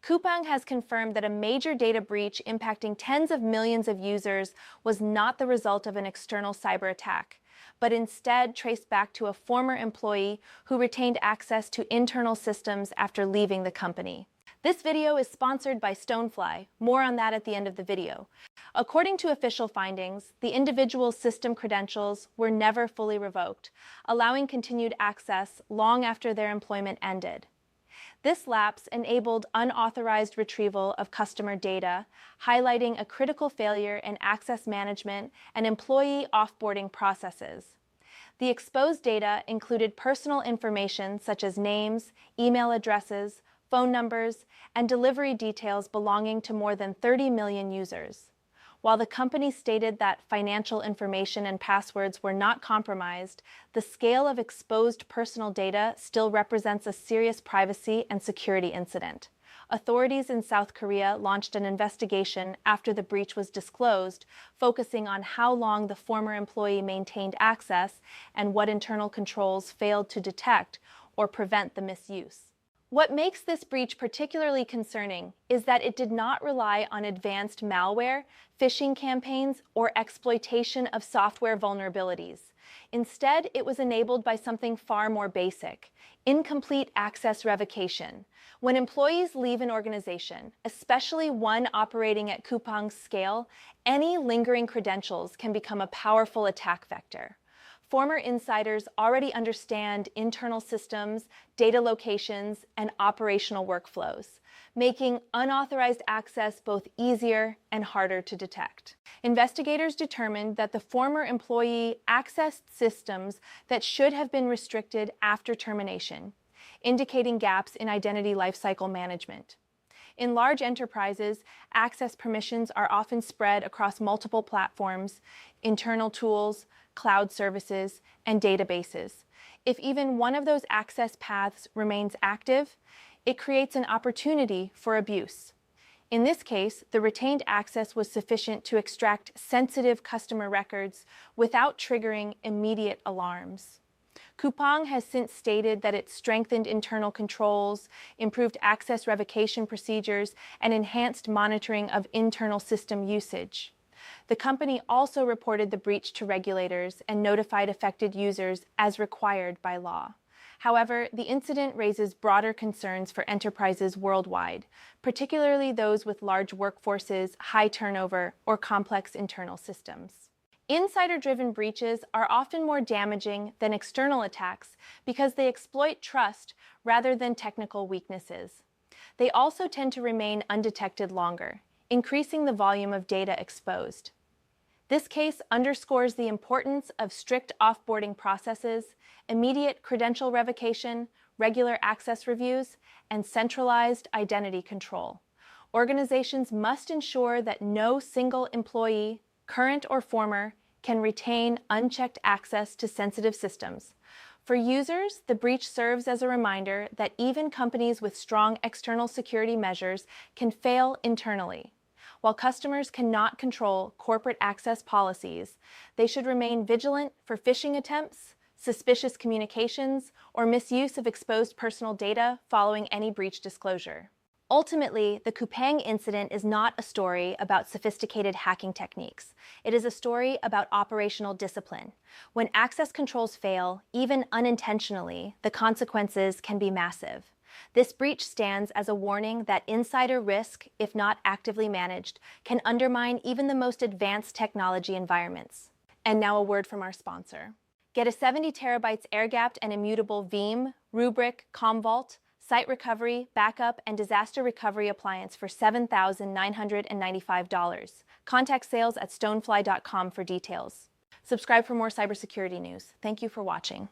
Coupang has confirmed that a major data breach impacting tens of millions of users was not the result of an external cyber attack, but instead traced back to a former employee who retained access to internal systems after leaving the company. This video is sponsored by Stonefly. More on that at the end of the video. According to official findings, the individual's system credentials were never fully revoked, allowing continued access long after their employment ended. This lapse enabled unauthorized retrieval of customer data, highlighting a critical failure in access management and employee offboarding processes. The exposed data included personal information such as names, email addresses, phone numbers, and delivery details belonging to more than 30 million users. While the company stated that financial information and passwords were not compromised, the scale of exposed personal data still represents a serious privacy and security incident. Authorities in South Korea launched an investigation after the breach was disclosed, focusing on how long the former employee maintained access and what internal controls failed to detect or prevent the misuse. What makes this breach particularly concerning is that it did not rely on advanced malware, phishing campaigns, or exploitation of software vulnerabilities. Instead, it was enabled by something far more basic: incomplete access revocation. When employees leave an organization, especially one operating at Coupang's scale, any lingering credentials can become a powerful attack vector. Former insiders already understand internal systems, data locations, and operational workflows, making unauthorized access both easier and harder to detect. Investigators determined that the former employee accessed systems that should have been restricted after termination, indicating gaps in identity lifecycle management. In large enterprises, access permissions are often spread across multiple platforms, internal tools, cloud services, and databases. If even one of those access paths remains active, it creates an opportunity for abuse. In this case, the retained access was sufficient to extract sensitive customer records without triggering immediate alarms. Coupang has since stated that it strengthened internal controls, improved access revocation procedures, and enhanced monitoring of internal system usage. The company also reported the breach to regulators and notified affected users as required by law. However, the incident raises broader concerns for enterprises worldwide, particularly those with large workforces, high turnover, or complex internal systems. Insider-driven breaches are often more damaging than external attacks because they exploit trust rather than technical weaknesses. They also tend to remain undetected longer, increasing the volume of data exposed. This case underscores the importance of strict offboarding processes, immediate credential revocation, regular access reviews, and centralized identity control. Organizations must ensure that no single employee, current or former, can retain unchecked access to sensitive systems. For users, the breach serves as a reminder that even companies with strong external security measures can fail internally. While customers cannot control corporate access policies, they should remain vigilant for phishing attempts, suspicious communications, or misuse of exposed personal data following any breach disclosure. Ultimately, the Coupang incident is not a story about sophisticated hacking techniques. It is a story about operational discipline. When access controls fail, even unintentionally, the consequences can be massive. This breach stands as a warning that insider risk, if not actively managed, can undermine even the most advanced technology environments. And now a word from our sponsor. Get a 70 terabytes air-gapped and immutable Veeam, Rubrik, Commvault, site recovery, backup, and disaster recovery appliance for $7,995. Contact sales at stonefly.com for details. Subscribe for more cybersecurity news. Thank you for watching.